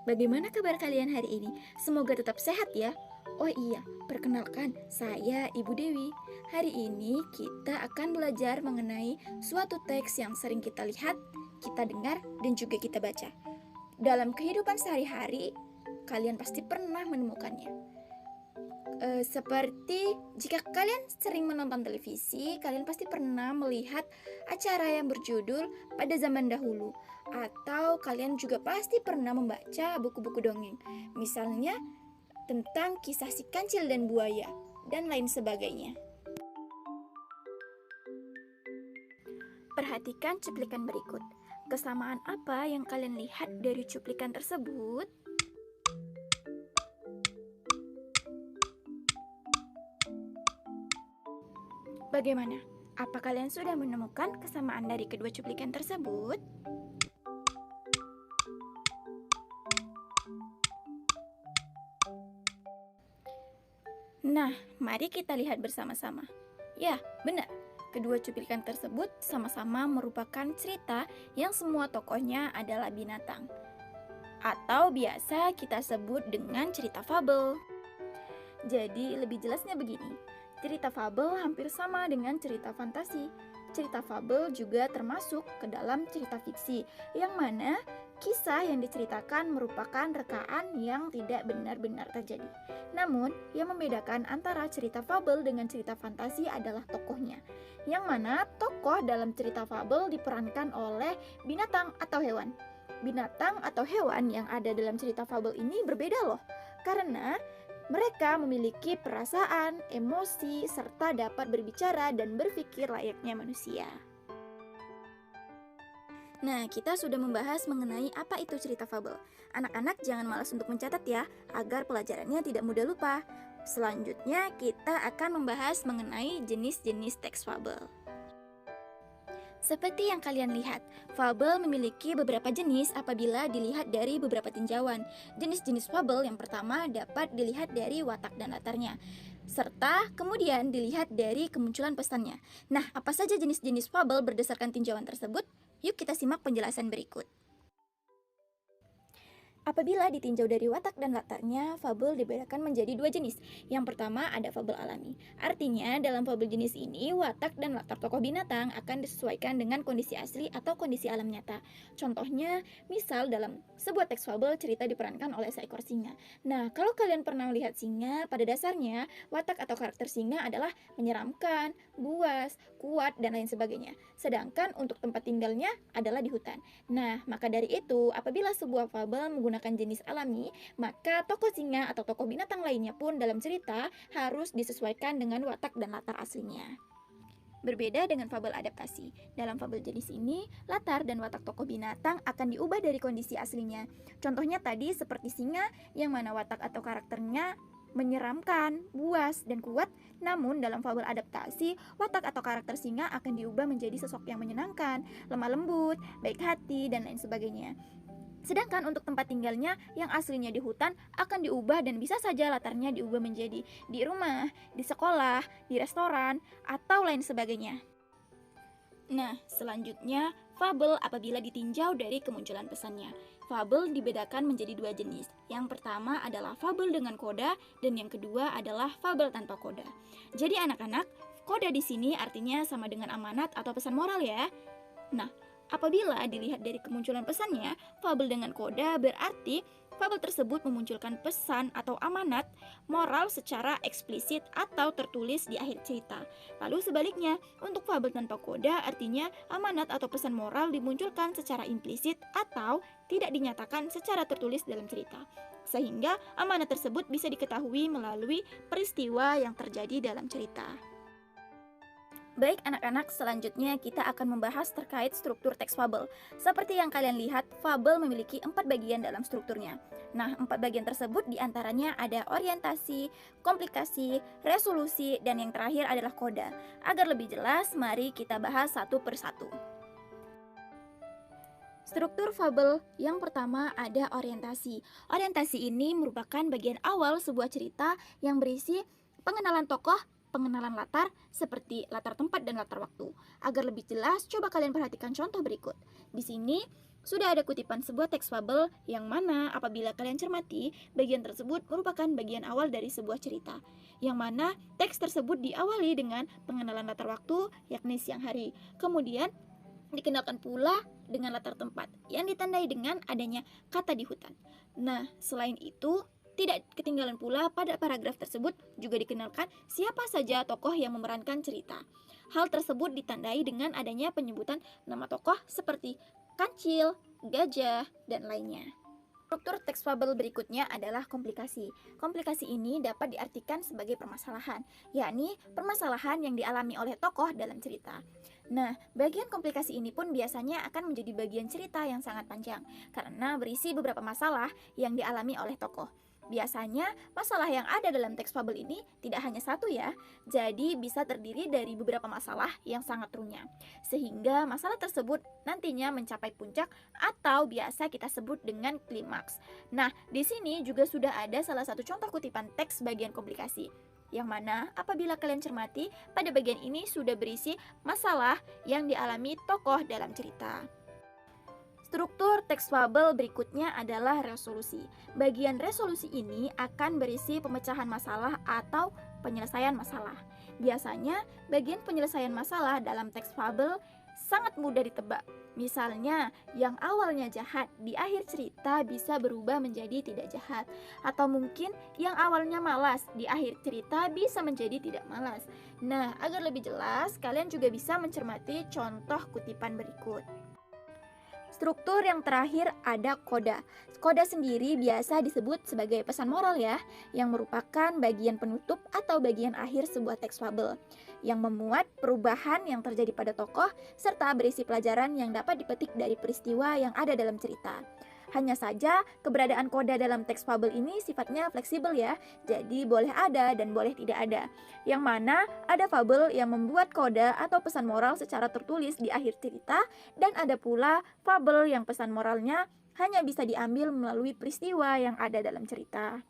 Bagaimana kabar kalian hari ini? Semoga tetap sehat ya. Oh iya, perkenalkan, saya Ibu Dewi. Hari ini kita akan belajar mengenai suatu teks yang sering kita lihat, kita dengar, dan juga kita baca. Dalam kehidupan sehari-hari, kalian pasti pernah menemukannya. Seperti jika kalian sering menonton televisi, kalian pasti pernah melihat acara yang berjudul Pada Zaman Dahulu, atau kalian juga pasti pernah membaca buku-buku dongeng, misalnya tentang kisah si kancil dan buaya, dan lain sebagainya. Perhatikan cuplikan berikut. Kesamaan apa yang kalian lihat dari cuplikan tersebut? Bagaimana? Apa kalian sudah menemukan kesamaan dari kedua cuplikan tersebut? Nah, mari kita lihat bersama-sama. Ya, benar. Kedua cuplikan tersebut sama-sama merupakan cerita yang semua tokohnya adalah binatang. Atau biasa kita sebut dengan cerita fabel. Jadi, lebih jelasnya begini. Cerita fabel hampir sama dengan cerita fantasi. Cerita fabel juga termasuk ke dalam cerita fiksi, yang mana kisah yang diceritakan merupakan rekaan yang tidak benar-benar terjadi. Namun, yang membedakan antara cerita fabel dengan cerita fantasi adalah tokohnya, yang mana tokoh dalam cerita fabel diperankan oleh binatang atau hewan. Binatang atau hewan yang ada dalam cerita fabel ini berbeda loh, karena mereka memiliki perasaan, emosi, serta dapat berbicara dan berpikir layaknya manusia. Nah, kita sudah membahas mengenai apa itu cerita fabel. Anak-anak jangan malas untuk mencatat ya, agar pelajarannya tidak mudah lupa. Selanjutnya, kita akan membahas mengenai jenis-jenis teks fabel. Seperti yang kalian lihat, fabel memiliki beberapa jenis apabila dilihat dari beberapa tinjauan. Jenis-jenis fabel yang pertama dapat dilihat dari watak dan latarnya, serta kemudian dilihat dari kemunculan pesannya. Nah, apa saja jenis-jenis fabel berdasarkan tinjauan tersebut? Yuk kita simak penjelasan berikut. Apabila ditinjau dari watak dan latarnya, fabel dibedakan menjadi dua jenis. Yang pertama ada fabel alami. Artinya, dalam fabel jenis ini, watak dan latar tokoh binatang akan disesuaikan dengan kondisi asli atau kondisi alam nyata. Contohnya, misal dalam sebuah teks fabel, cerita diperankan oleh seekor singa. Nah, kalau kalian pernah melihat singa, pada dasarnya, watak atau karakter singa adalah menyeramkan, buas, kuat, dan lain sebagainya. Sedangkan untuk tempat tinggalnya adalah di hutan. Nah, maka dari itu, apabila sebuah fabel menggunakan jenis alami, maka tokoh singa atau tokoh binatang lainnya pun dalam cerita harus disesuaikan dengan watak dan latar aslinya. Berbeda dengan fabel adaptasi. Dalam fabel jenis ini, latar dan watak tokoh binatang akan diubah dari kondisi aslinya. Contohnya tadi seperti singa yang mana watak atau karakternya menyeramkan, buas, dan kuat. Namun dalam fabel adaptasi, watak atau karakter singa akan diubah menjadi sosok yang menyenangkan, lemah lembut, baik hati, dan lain sebagainya. Sedangkan untuk tempat tinggalnya yang aslinya di hutan akan diubah dan bisa saja latarnya diubah menjadi di rumah, di sekolah, di restoran, atau lain sebagainya. Nah, selanjutnya fabel apabila ditinjau dari kemunculan pesannya. Fabel dibedakan menjadi dua jenis. Yang pertama adalah fabel dengan koda dan yang kedua adalah fabel tanpa koda. Jadi anak-anak, koda di sini artinya sama dengan amanat atau pesan moral ya. Nah, apabila dilihat dari kemunculan pesannya, fabel dengan koda berarti fabel tersebut memunculkan pesan atau amanat moral secara eksplisit atau tertulis di akhir cerita. Lalu sebaliknya, untuk fabel tanpa koda artinya amanat atau pesan moral dimunculkan secara implisit atau tidak dinyatakan secara tertulis dalam cerita. Sehingga amanat tersebut bisa diketahui melalui peristiwa yang terjadi dalam cerita. Baik anak-anak, selanjutnya kita akan membahas terkait struktur teks fabel. Seperti yang kalian lihat, fabel memiliki 4 bagian dalam strukturnya. Nah, 4 bagian tersebut diantaranya ada orientasi, komplikasi, resolusi, dan yang terakhir adalah koda. Agar lebih jelas, mari kita bahas satu persatu. Struktur fabel yang pertama ada orientasi. Orientasi ini merupakan bagian awal sebuah cerita yang berisi pengenalan tokoh, pengenalan latar seperti latar tempat dan latar waktu. Agar lebih jelas, coba kalian perhatikan contoh berikut. Di sini sudah ada kutipan sebuah teks fabel yang mana apabila kalian cermati, bagian tersebut merupakan bagian awal dari sebuah cerita. Yang mana teks tersebut diawali dengan pengenalan latar waktu, yakni siang hari. Kemudian dikenalkan pula dengan latar tempat yang ditandai dengan adanya kata di hutan. Nah, selain itu, tidak ketinggalan pula pada paragraf tersebut juga dikenalkan siapa saja tokoh yang memerankan cerita. Hal tersebut ditandai dengan adanya penyebutan nama tokoh seperti kancil, gajah, dan lainnya. Struktur teks fabel berikutnya adalah komplikasi. Komplikasi ini dapat diartikan sebagai permasalahan, yakni permasalahan yang dialami oleh tokoh dalam cerita. Nah, bagian komplikasi ini pun biasanya akan menjadi bagian cerita yang sangat panjang, karena berisi beberapa masalah yang dialami oleh tokoh. Biasanya, masalah yang ada dalam teks fabel ini tidak hanya satu ya, jadi bisa terdiri dari beberapa masalah yang sangat runyam. Sehingga masalah tersebut nantinya mencapai puncak atau biasa kita sebut dengan klimaks. Nah, di sini juga sudah ada salah satu contoh kutipan teks bagian komplikasi. Yang mana apabila kalian cermati, pada bagian ini sudah berisi masalah yang dialami tokoh dalam cerita. Struktur teks fabel berikutnya adalah resolusi. Bagian resolusi ini akan berisi pemecahan masalah atau penyelesaian masalah. Biasanya, bagian penyelesaian masalah dalam teks fabel sangat mudah ditebak. Misalnya, yang awalnya jahat di akhir cerita bisa berubah menjadi tidak jahat. Atau mungkin yang awalnya malas di akhir cerita bisa menjadi tidak malas. Nah, agar lebih jelas, kalian juga bisa mencermati contoh kutipan berikut. Struktur yang terakhir ada koda. Koda sendiri biasa disebut sebagai pesan moral ya, yang merupakan bagian penutup atau bagian akhir sebuah teks fabel, yang memuat perubahan yang terjadi pada tokoh, serta berisi pelajaran yang dapat dipetik dari peristiwa yang ada dalam cerita. Hanya saja, keberadaan koda dalam teks fabel ini sifatnya fleksibel ya, jadi boleh ada dan boleh tidak ada. Yang mana ada fabel yang membuat koda atau pesan moral secara tertulis di akhir cerita, dan ada pula fabel yang pesan moralnya hanya bisa diambil melalui peristiwa yang ada dalam cerita.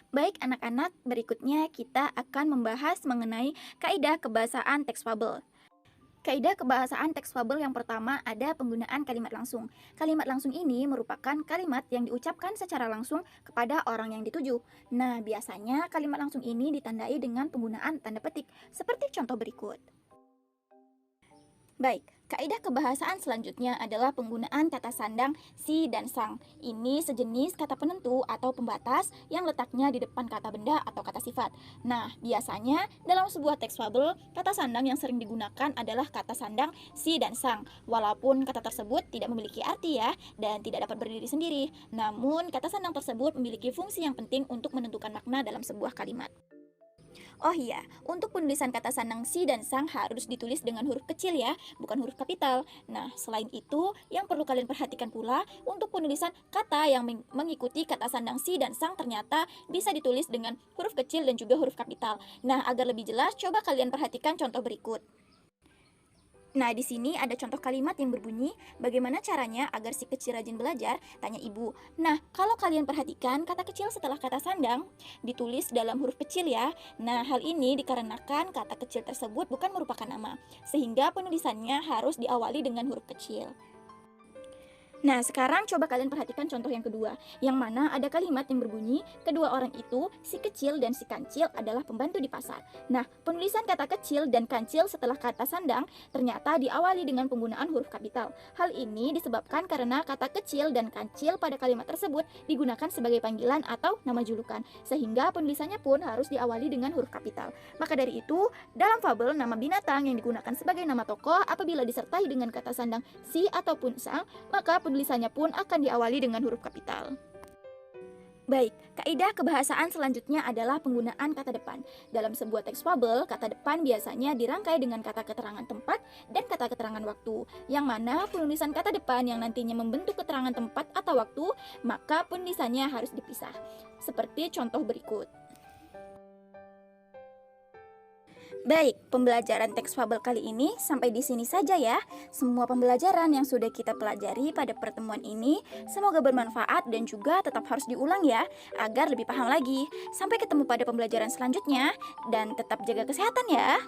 Baik anak-anak, berikutnya kita akan membahas mengenai kaidah kebahasaan teks fabel. Kaidah kebahasaan teks fabel yang pertama ada penggunaan kalimat langsung. Kalimat langsung ini merupakan kalimat yang diucapkan secara langsung kepada orang yang dituju. Nah, biasanya kalimat langsung ini ditandai dengan penggunaan tanda petik, seperti contoh berikut. Baik, kaidah kebahasaan selanjutnya adalah penggunaan kata sandang si dan sang. Ini sejenis kata penentu atau pembatas yang letaknya di depan kata benda atau kata sifat. Nah, biasanya dalam sebuah teks fabel, kata sandang yang sering digunakan adalah kata sandang si dan sang. Walaupun kata tersebut tidak memiliki arti ya, dan tidak dapat berdiri sendiri. Namun, kata sandang tersebut memiliki fungsi yang penting untuk menentukan makna dalam sebuah kalimat. Oh iya, untuk penulisan kata sandang si dan sang harus ditulis dengan huruf kecil ya, bukan huruf kapital. Nah, selain itu, yang perlu kalian perhatikan pula, untuk penulisan kata yang mengikuti kata sandang si dan sang ternyata bisa ditulis dengan huruf kecil dan juga huruf kapital. Nah, agar lebih jelas, coba kalian perhatikan contoh berikut. Nah, di sini ada contoh kalimat yang berbunyi, bagaimana caranya agar si kecil rajin belajar? Tanya ibu. Nah, kalau kalian perhatikan, kata kecil setelah kata sandang ditulis dalam huruf kecil ya. Nah, hal ini dikarenakan kata kecil tersebut bukan merupakan nama, sehingga penulisannya harus diawali dengan huruf kecil. Nah, sekarang coba kalian perhatikan contoh yang kedua, yang mana ada kalimat yang berbunyi, kedua orang itu, si kecil dan si kancil adalah pembantu di pasar. Nah, penulisan kata kecil dan kancil setelah kata sandang ternyata diawali dengan penggunaan huruf kapital. Hal ini disebabkan karena kata kecil dan kancil pada kalimat tersebut digunakan sebagai panggilan atau nama julukan, sehingga penulisannya pun harus diawali dengan huruf kapital. Maka dari itu, dalam fabel nama binatang yang digunakan sebagai nama tokoh apabila disertai dengan kata sandang si ataupun sang, maka tulisannya pun akan diawali dengan huruf kapital. Baik, kaidah kebahasaan selanjutnya adalah penggunaan kata depan. Dalam sebuah teks fabel, kata depan biasanya dirangkai dengan kata keterangan tempat dan kata keterangan waktu, yang mana penulisan kata depan yang nantinya membentuk keterangan tempat atau waktu, maka penulisannya harus dipisah. Seperti contoh berikut. Baik, pembelajaran teks fabel kali ini sampai di sini saja ya. Semua pembelajaran yang sudah kita pelajari pada pertemuan ini semoga bermanfaat dan juga tetap harus diulang ya, agar lebih paham lagi. Sampai ketemu pada pembelajaran selanjutnya dan tetap jaga kesehatan ya.